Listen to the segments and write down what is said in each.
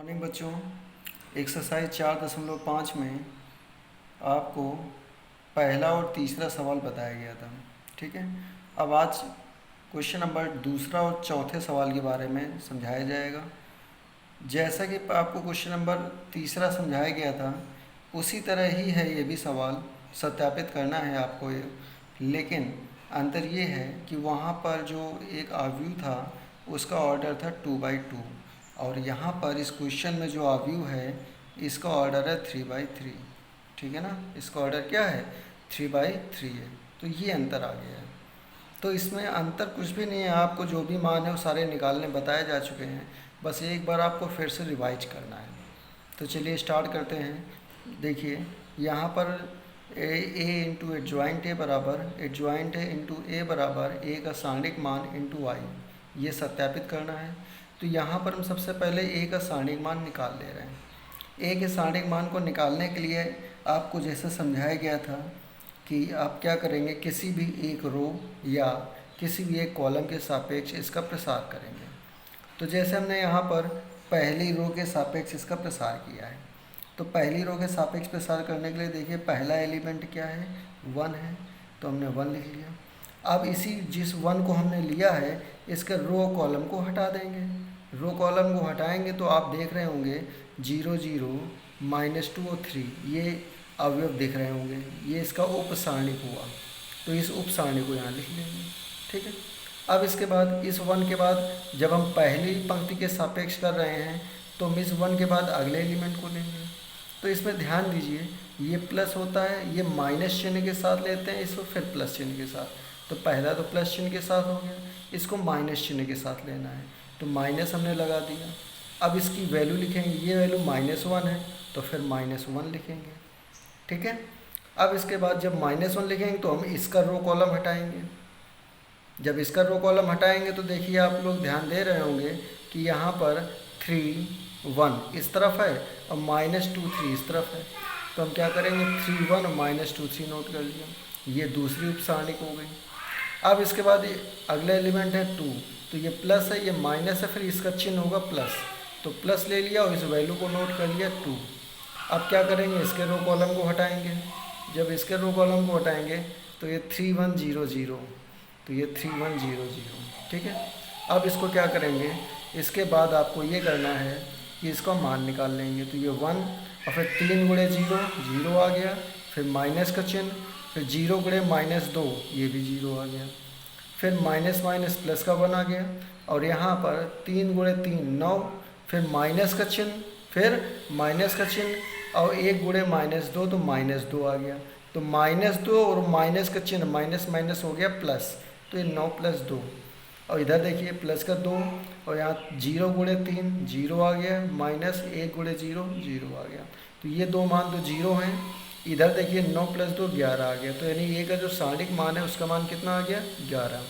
Morning बच्चों, exercise 4.5 में आपको पहला और तीसरा सवाल बताया गया था। ठीक है, अब आज क्वेश्चन नंबर दूसरा और चौथे सवाल के बारे में समझाया जाएगा। जैसा कि आपको क्वेश्चन नंबर तीसरा समझाया गया था उसी तरह ही है ये भी सवाल, सत्यापित करना है आपको ये। लेकिन अंतर ये है कि वहाँ पर जो एक आव्यूह था उसका ऑर्डर था 2/2 और यहाँ पर इस क्वेश्चन में जो आव्यूह है इसका ऑर्डर है 3/3। ठीक है ना, इसका ऑर्डर क्या है 3/3 है। तो ये अंतर आ गया है। तो इसमें अंतर कुछ भी नहीं है, आपको जो भी मान है वो सारे निकालने बताए जा चुके हैं, बस एक बार आपको फिर से रिवाइज करना है। तो चलिए स्टार्ट करते हैं। देखिए यहाँ पर ए इंटू एडजॉइंट ए बराबर एडजॉइंट ए इंटू ए बराबर ए का सारणिक मान इंटू आई, ये सत्यापित करना है। तो यहाँ पर हम सबसे पहले ए का सारणिक मान निकाल ले रहे हैं। ए के सारणिक मान को निकालने के लिए आपको जैसे समझाया गया था कि आप क्या करेंगे, किसी भी एक रो या किसी भी एक कॉलम के सापेक्ष इसका प्रसार करेंगे। तो जैसे हमने यहाँ पर पहली रो के सापेक्ष इसका प्रसार किया है, तो पहली रो के सापेक्ष प्रसार करने के लिए देखिए पहला एलिमेंट क्या है 1 है, तो हमने 1 लिख लिया। अब इसी जिस 1 को हमने लिया है इसके रो कॉलम को हटा देंगे। रो कॉलम को हटाएंगे तो आप देख रहे होंगे 0 0 -2 और 3 ये अवयव दिख रहे होंगे, ये इसका उप सारणिक हुआ। तो इस उप सारणी को यहाँ लिख लेंगे। ठीक है, अब इसके बाद इस 1 के बाद जब हम पहली पंक्ति के सापेक्ष कर रहे हैं तो हम इस 1 के बाद अगले एलिमेंट को लेंगे। तो इसमें ध्यान दीजिए ये प्लस होता है, ये माइनस चिन्ह के साथ लेते हैं इसको, फिर प्लस चिन्ह के साथ। तो पहला तो प्लस चिन्ह के साथ हो गया, इसको माइनस चिन्ह के साथ लेना है, तो माइनस हमने लगा दिया। अब इसकी वैल्यू लिखेंगे, ये वैल्यू -1 है तो फिर -1 लिखेंगे। ठीक है, अब इसके बाद जब -1 लिखेंगे तो हम इसका रो कॉलम हटाएंगे। जब इसका रो कॉलम हटाएंगे तो देखिए आप लोग ध्यान दे रहे होंगे कि यहाँ पर 3 1 इस तरफ है और -2 3 इस तरफ है। तो हम क्या करेंगे 3 1 और -2 3 नोट कर लिया, ये दूसरी उप सारणिक हो गई। अब इसके बाद अगला एलिमेंट है 2, तो ये प्लस है, ये माइनस है, फिर इसका चिन्ह होगा प्लस, तो प्लस ले लिया और इस वैल्यू को नोट कर लिया 2। अब क्या करेंगे इसके रो कॉलम को हटाएंगे। जब इसके रो कॉलम को हटाएंगे तो ये 3 1 0 0, तो ये 3 1 0 0। ठीक है, अब इसको क्या करेंगे, इसके बाद आपको ये करना है कि इसका मान निकाल लेंगे। तो ये 1 और फिर 3 गुणे 0 0 आ गया, फिर माइनस का चिन्ह, फिर 0 गुणे -2 ये भी 0 आ गया, फिर माइनस माइनस प्लस का 1 आ गया, और यहाँ पर 3 गुणे 3 9, फिर माइनस का चिन्ह, फिर माइनस का चिन्ह और 1 गुणे -2 तो -2 आ गया। तो -2 और माइनस का चिन्ह माइनस माइनस हो गया प्लस, तो ये 9 + 2, और इधर देखिए प्लस का 2 और यहाँ 0 गुणे 3 0 आ गया, -1 गुणे 0 0 आ गया। तो ये दो मान तो 0 हैं। इधर देखिए 9 + 2 11 आ गया, तो यानी ये का जो सारणिक मान है उसका मान कितना आ गया 11।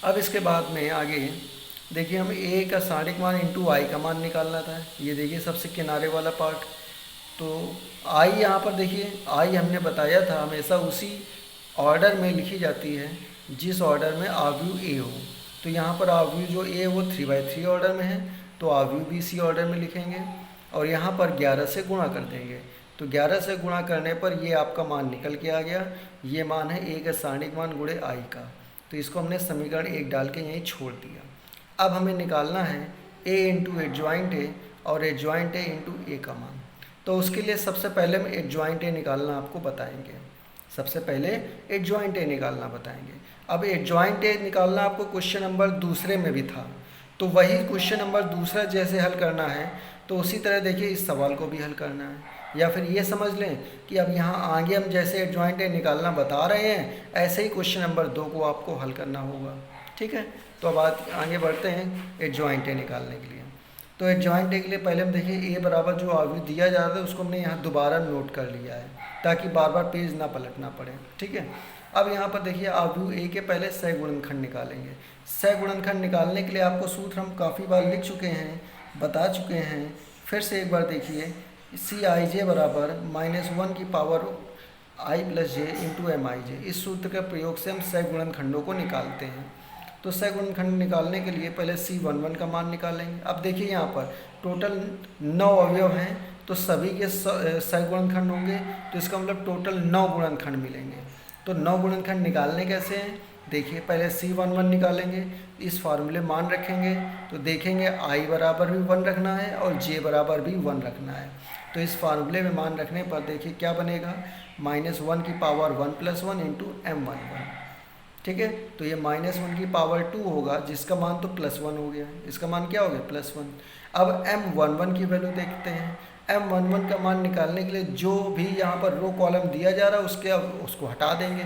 अब इसके बाद में आगे देखिए हम ए का सारणिक मान इंटू आई का मान निकालना था। ये देखिए सबसे किनारे वाला पार्ट, तो आई यहाँ पर देखिए आई हमने बताया था हमेशा उसी ऑर्डर में लिखी जाती है जिस ऑर्डर में आव्यूह ए हो। तो यहाँ पर आव्यूह जो ए वो 3/3 ऑर्डर में है, तो आव्यूह भी इसी ऑर्डर में लिखेंगे और यहाँ पर 11 से गुणा कर देंगे। तो 11 से गुणा करने पर ये आपका मान निकल के आ गया, ये मान है ए का सारणिक मान गुणे आई का। तो इसको हमने समीकरण 1 डाल के यहीं छोड़ दिया। अब हमें निकालना है ए इंटू एडजॉइंट ए और एडजॉइंट ए इंटू ए का मान। तो उसके लिए सबसे पहले हम एडजॉइंट ए निकालना आपको बताएंगे। सबसे पहले एडजॉइंट ए निकालना बताएंगे। अब एडजॉइंट ए निकालना आपको क्वेश्चन नंबर दूसरे में भी था, तो वही क्वेश्चन नंबर दूसरा जैसे हल करना है तो उसी तरह देखिए इस सवाल को भी हल करना है। या फिर ये समझ लें कि अब यहाँ आगे हम जैसे एडजॉइंट ए निकालना बता रहे हैं ऐसे ही क्वेश्चन नंबर 2 को आपको हल करना होगा। ठीक है, तो अब आगे बढ़ते हैं एडजॉइंट ए निकालने के लिए। तो एडजॉइंट ए के लिए पहले हम देखिए ए बराबर जो आव्यूह दिया जा रहा है उसको हमने यहाँ दोबारा नोट कर लिया है ताकि बार बार पेज ना पलटना पड़े। ठीक है, अब यहाँ पर देखिए आव्यूह ए के पहले सह गुणनखंड निकालेंगे। सह गुणनखंड निकालने के लिए आपको सूत्र हम काफ़ी बार लिख चुके हैं, बता चुके हैं। फिर से एक बार देखिए CIJ बराबर -1 की power I + j into MIJ, इस सूत्र के प्रयोग से हम सह गुणनखंडों को निकालते हैं। तो सह गुणनखंड निकालने के लिए पहले C11 का मान निकालेंगे। अब देखिए यहाँ पर टोटल 9 अवयव हैं, तो सभी के सह गुणनखंड होंगे, तो इसका मतलब टोटल 9 गुणनखंड मिलेंगे। तो 9 गुणनखंड निकालने कैसे हैं, देखिए पहले C11 निकालेंगे, इस फार्मूले मान रखेंगे, तो देखेंगे I बराबर भी 1 रखना है और J बराबर भी 1 रखना है। तो इस फार्मूले में मान रखने पर देखिए क्या बनेगा, -1 की पावर 1 + 1 × M11, ठीक है। तो ये -1 की पावर 2 होगा, जिसका मान तो +1 हो गया, इसका मान क्या हो गया +1। अब M11 की वैल्यू देखते हैं। M11 का मान निकालने के लिए जो भी यहाँ पर रो कॉलम दिया जा रहा है उसको हटा देंगे।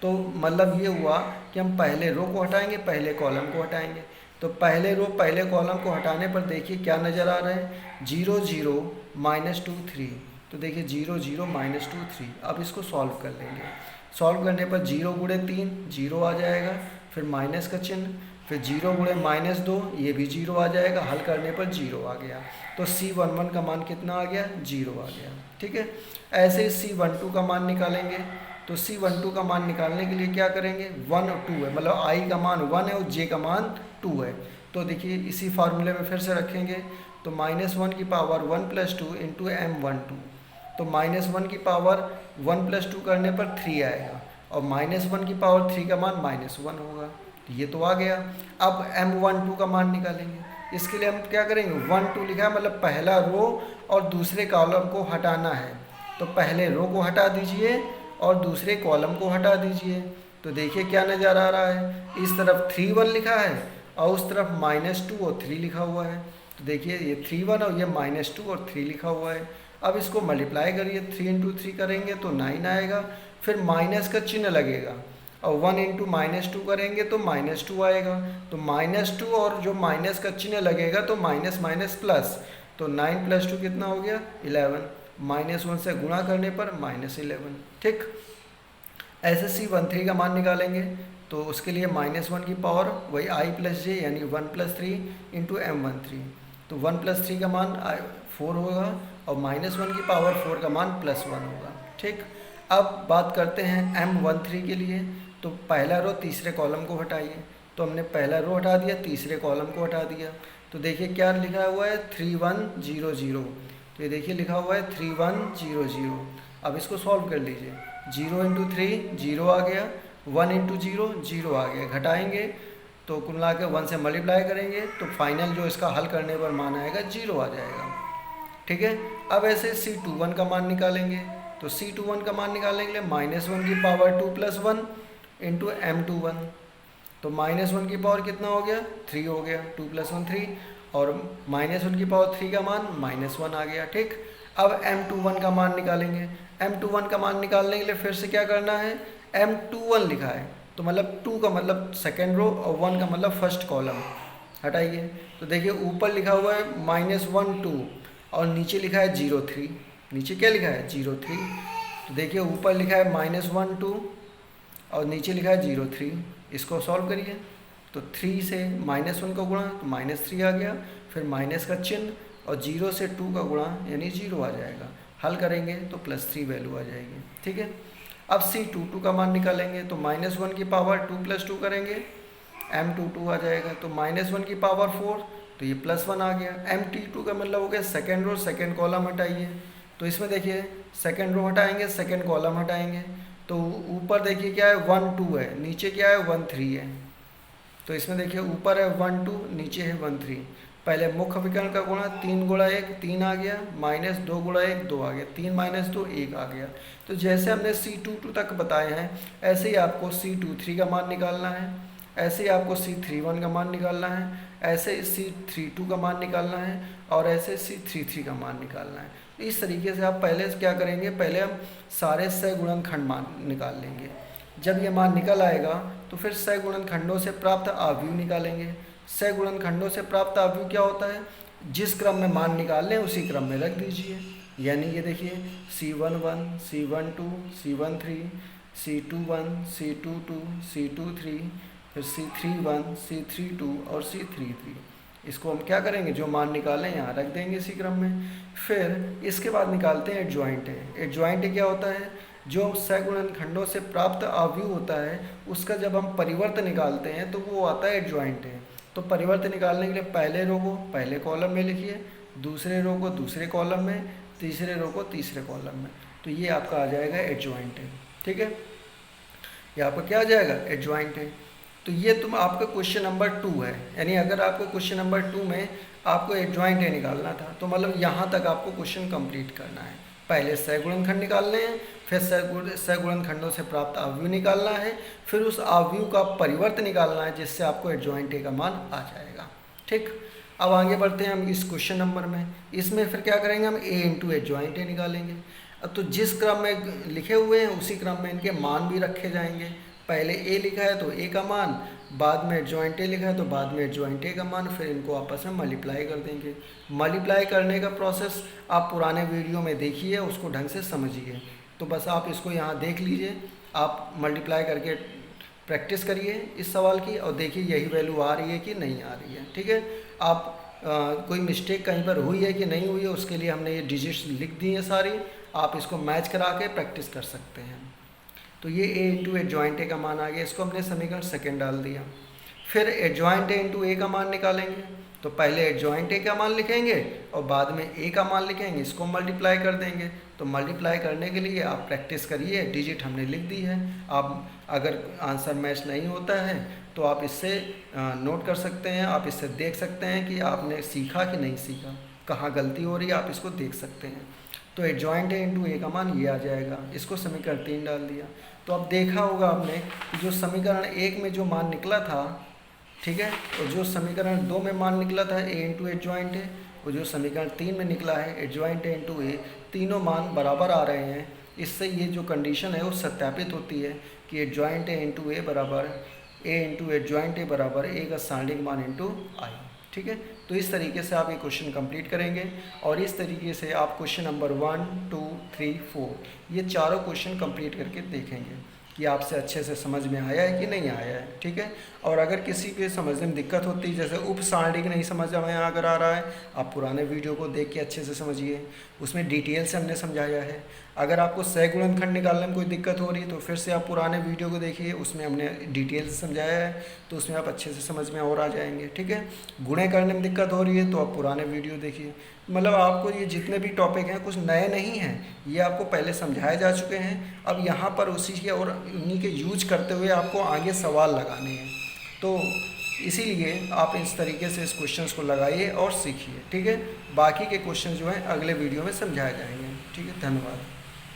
तो मतलब ये हुआ कि हम पहले रो को हटाएंगे, पहले कॉलम को हटाएंगे। तो पहले रो पहले कॉलम को हटाने पर देखिए क्या नज़र आ रहा है, 0 0 -2 3। तो देखिए 0 0 -2 3। अब इसको सॉल्व कर लेंगे। सॉल्व करने पर 0 × 3 0 आ जाएगा, फिर माइनस का चिन्ह, फिर 0 × -2 ये भी 0 आ जाएगा, हल करने पर 0 आ गया। तो C11 का मान कितना आ गया, 0 आ गया, ठीक है। ऐसे ही C12 का मान निकालेंगे। तो C12 का मान निकालने के लिए क्या करेंगे, 1 और 2 है, मतलब I का मान 1 है और J का मान 2 है। तो देखिए इसी फार्मूले में फिर से रखेंगे, तो -1 की पावर 1 + 2 × M12। तो -1 की पावर 1 + 2 करने पर 3 आएगा, और -1 की पावर 3 का मान -1 होगा। तो ये तो आ गया। अब M12 का मान निकालेंगे। इसके लिए हम क्या करेंगे, 1 2 लिखा है, मतलब पहला रो और दूसरे कॉलम को हटाना है। तो पहले रो को हटा दीजिए और दूसरे कॉलम को हटा दीजिए। तो देखिए क्या नज़र आ रहा है, इस तरफ 3 1 लिखा है और उस तरफ -2 और 3 लिखा हुआ है। तो देखिए ये 3 1 और ये -2 और 3 लिखा हुआ है। अब इसको मल्टीप्लाई करिए, 3 × 3 करेंगे तो 9 आएगा, फिर माइनस का चिन्ह लगेगा, और 1 × -2 करेंगे तो -2 आएगा। तो -2 और जो माइनस का चिन्ह लगेगा तो माइनस माइनस प्लस, तो 9 + 2 कितना हो गया, 11। -1 से गुणा करने पर -11, ठीक। ऐसे C13 का मान निकालेंगे। तो उसके लिए -1 की पावर वही I + J यानी 1 + 3 × M13। तो 1 + 3 का मान 4 होगा और -1 की पावर 4 का मान +1 होगा, ठीक। अब बात करते हैं M13 के लिए। तो पहला रो तीसरे कॉलम को हटाइए। तो हमने पहला रो हटा दिया, तीसरे कॉलम को हटा दिया। तो देखिए क्या लिखा हुआ है, 3 1 0 0। तो ये देखिए लिखा हुआ है 3 1 0 0। अब इसको सॉल्व कर लीजिए, 0 × 3 0 आ गया, 1 × 0 0 आ गया। घटाएंगे तो कुल मिला के 1 से मल्टीप्लाई करेंगे तो फाइनल जो इसका हल करने पर मान आएगा 0 आ जाएगा, ठीक है। अब ऐसे C21 का मान निकालेंगे। तो C21 का मान निकालने के लिए -1 की पावर 2 + 1 × M21। तो -1 की पावर कितना हो गया, 3 हो गया, 2 + 1 3, और -1 की पावर 3 का मान -1 आ गया, ठीक। अब M21 का मान निकालेंगे। M21 का मान निकालने के लिए फिर से क्या करना है, M21 लिखा है, तो मतलब 2 का मतलब सेकेंड रो और 1 का मतलब फर्स्ट कॉलम। हटाइए तो देखिए ऊपर लिखा हुआ है -1 2 और नीचे लिखा है 0 3। नीचे क्या लिखा है, 0 3। तो देखिए ऊपर लिखा है -1 2 और नीचे लिखा है 0 3। इसको सॉल्व करिए। तो 3 से -1 का गुणा तो -3 आ गया, फिर माइनस का चिन्ह और 0 से 2 का गुणा यानी 0 आ जाएगा। हल करेंगे तो +3 वैल्यू आ जाएगी, ठीक है। अब C22 का मान निकालेंगे। तो -1 की पावर 2 + 2 करेंगे, M22 आ जाएगा। तो -1 की पावर 4, तो ये +1 आ गया। M22 का मतलब हो गया सेकेंड रो सेकेंड कॉलम हटाइए। तो इसमें देखिए सेकेंड रो हटाएंगे, सेकेंड कॉलम हटाएंगे। तो ऊपर देखिए क्या है, 1 2 है, नीचे क्या है, 1 3 है। तो इसमें देखिए ऊपर है 1 2, नीचे है 1 3। पहले मुख्य विकर्ण का गुणा 3 × 1 3 आ गया, -2 × 1 2 आ गया, 3 - 2 1 आ गया। तो जैसे हमने C22 तक बताए हैं ऐसे ही आपको C23 का मान निकालना है, ऐसे ही आपको C31 का मान निकालना है, ऐसे ही C32 का मान निकालना है और ऐसे C33 का मान निकालना है। तो इस तरीके से आप पहले क्या करेंगे, पहले हम सारे सगुणनखंड मान निकाल लेंगे। जब ये मान निकल आएगा तो फिर सगुणनखंडों से प्राप्त आव्यूह निकालेंगे। सगुणनखंडों से प्राप्त आव्यूह क्या होता है, जिस क्रम में मान निकाल लें उसी क्रम में रख दीजिए। यानी ये देखिए C11 C12 C13 C21 C22 C23 फिर C31 C32 और C33। इसको हम क्या करेंगे, जो मान निकालें यहाँ रख देंगे इसी क्रम में। फिर इसके बाद निकालते हैं एडजॉइंट है। एडजॉइंट क्या होता है, जो सगुणनखंडों से प्राप्त अवयव होता है उसका जब हम परिवर्त निकालते हैं तो वो आता है एडजॉइंट है। तो परिवर्त निकालने के लिए पहले रो को पहले कॉलम में लिखिए, दूसरे रो को दूसरे कॉलम में, तीसरे रो को तीसरे कॉलम में, तो ये आपका आ जाएगा एडजॉइंट है। ठीक है, ये आपका क्या आ जाएगा एडजॉइंट है। तो ये तुम आपका क्वेश्चन नंबर 2 है, यानी अगर आपको क्वेश्चन नंबर 2 में आपको एडजॉइंट है निकालना था तो मतलब यहाँ तक आपको क्वेश्चन कंप्लीट करना है। पहले सगुणनखंड निकालने हैं, फिर सगुणनखंडों से प्राप्त अवयव निकालना है, फिर उस अवयव का परिवर्त निकालना है जिससे आपको एडजॉइंट ए का मान आ जाएगा। ठीक, अब आगे बढ़ते हैं हम इस क्वेश्चन नंबर में। इसमें फिर क्या करेंगे, हम ए इंटू एडजॉइंट ए निकालेंगे। अब तो जिस क्रम में लिखे हुए हैं उसी क्रम में इनके मान भी रखे जाएंगे। पहले ए लिखा है तो ए का मान, बाद में एडजॉइंट ए लिखा है तो बाद में एडजॉइंट ए का मान, फिर इनको आपस में मल्टीप्लाई कर देंगे। मल्टीप्लाई करने का प्रोसेस आप पुराने वीडियो में देखिए, उसको ढंग से समझिए। तो बस आप इसको यहाँ देख लीजिए, आप मल्टीप्लाई करके प्रैक्टिस करिए इस सवाल की और देखिए यही वैल्यू आ रही है कि नहीं आ रही है। ठीक है, आप कोई मिस्टेक कहीं पर हुई है कि नहीं हुई है उसके लिए हमने ये डिजिट्स लिख दी हैं सारी, आप इसको मैच करा के प्रैक्टिस कर सकते हैं। तो ये ए इंटू एडजॉइंट ए का मान आ गया, इसको हमने समीकरण सेकेंड डाल दिया। फिर एडजॉइंट ए इंटू ए का मान निकालेंगे, तो पहले एडजॉइंट ए का मान लिखेंगे और बाद में ए का मान लिखेंगे, इसको मल्टीप्लाई कर देंगे। तो मल्टीप्लाई करने के लिए आप प्रैक्टिस करिए, डिजिट हमने लिख दी है। आप अगर आंसर मैच नहीं होता है तो आप इससे नोट कर सकते हैं, आप इससे देख सकते हैं कि आपने सीखा कि नहीं सीखा, कहाँ गलती हो रही है, आप इसको देख सकते हैं। तो एडजॉइंट ए इंटू ए का मान ये आ जाएगा, इसको समीकरण 3 डाल दिया। तो अब देखा होगा आपने कि जो समीकरण 1 में जो मान निकला था, ठीक है, और जो समीकरण 2 में मान निकला था ए इंटू एडजॉइंट ए, और जो समीकरण 3 में निकला है एडजॉइंट ए इंटू ए, तीनों मान बराबर आ रहे हैं। इससे ये जो कंडीशन है वो सत्यापित होती है कि एडजॉइंट ए इंटू ए बराबर ए इंटू एडजॉइंट ए बराबर ए का स्टैंडिंग मान इंटू आई। ठीक है, तो इस तरीके से आप ये क्वेश्चन कंप्लीट करेंगे और इस तरीके से आप क्वेश्चन नंबर 1, 2, 3, 4 ये चारों क्वेश्चन कंप्लीट करके देखेंगे कि आपसे अच्छे से समझ में आया है कि नहीं आया है। ठीक है, और अगर किसी के समझने में दिक्कत होती है, जैसे उप सारणी नहीं समझ में अगर आ रहा है, आप पुराने वीडियो को देख के अच्छे से समझिए, उसमें डिटेल से हमने समझाया है। अगर आपको सगुणनखंड निकालने में कोई दिक्कत हो रही है तो फिर से आप पुराने वीडियो को देखिए, उसमें हमने डिटेल से समझाया है, तो उसमें आप अच्छे से समझ में और आ जाएंगे। ठीक है, गुणे करने में दिक्कत हो रही है तो आप पुराने वीडियो देखिए। मतलब आपको ये जितने भी टॉपिक हैं कुछ नए नहीं हैं, ये आपको पहले समझाए जा चुके हैं। अब यहाँ पर उसी के और उन्हीं के यूज करते हुए आपको आगे सवाल लगाने हैं, तो इसीलिए आप इस तरीके से इस क्वेश्चंस को लगाइए और सीखिए। ठीक है, बाकी के क्वेश्चन जो हैं अगले वीडियो में समझाए जाएंगे। ठीक है, धन्यवाद।